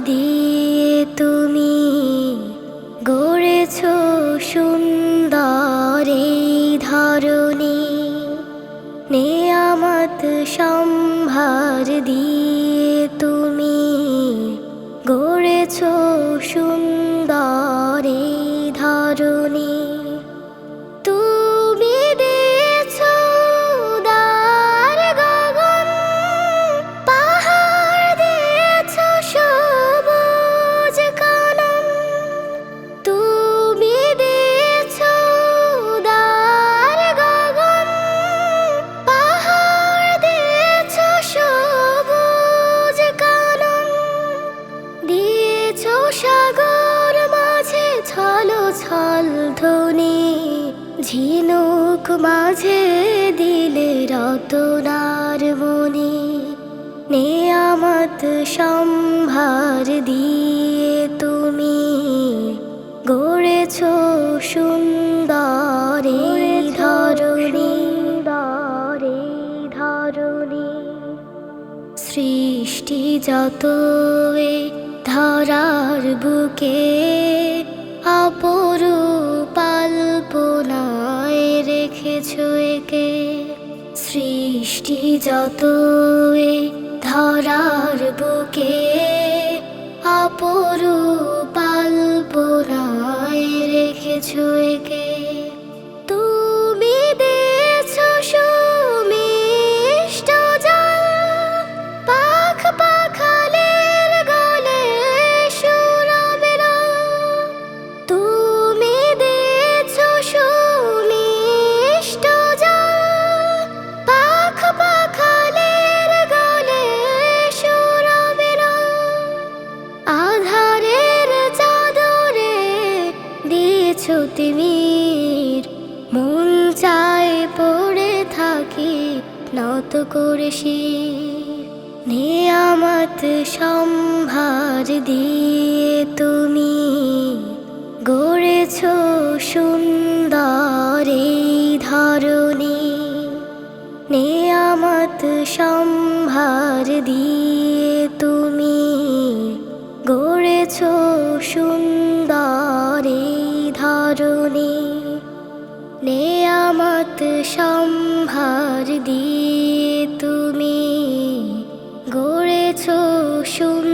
দিয়ে তুমি গড়েছো সুন্দর এই ধরণী। নেয়ামত সম্ভার দিয়ে তুমি গড়েছো সুন্দর এই ধরণী। তুমি দিয়েছো উদার গগন, পাহাড় দিয়েছো সবুজ কানন। তুমি দিয়েছো উদার গগন, পাহাড় দিয়েছো সবুজ কানন। দিয়েছো সাগর মাঝে ছলছল ধ্বনি, ঝিনুক মাঝে দিলে রতনার মনি। নেয়ামত সম্ভার দিয়ে তুমি গড়েছো সুন্দর এই ধরণী। সৃষ্টি যত এ ধরার বুকে অপরূপ আলপনায় রেখেছো একে। সৃষ্টি যত এ ধরার বুকে অপরূপ আলপনায় রেখেছো একে। তুমি দিয়েছো সুমিষ্ট জল, পাখ পাখালির গলে সুরবিরল। তুমি দিয়েছো সুমিষ্ট জল, পাখ পাখালির গলে সুরবিরল। আধারের চাদরে দিয়েছো তিমির, মন চায় পড়ে থাকি নত করে শির। নেয়ামত সম্ভার দিয়ে তুমি গড়েছো সুন্দর এই ধরণী। নেয়ামত সম্ভার দিয়ে তুমি গড়েছো সুন্দর এই ধরণী। নেয়ামত সম্ভার দিয়ে তুমি গড়েছো সুন্দর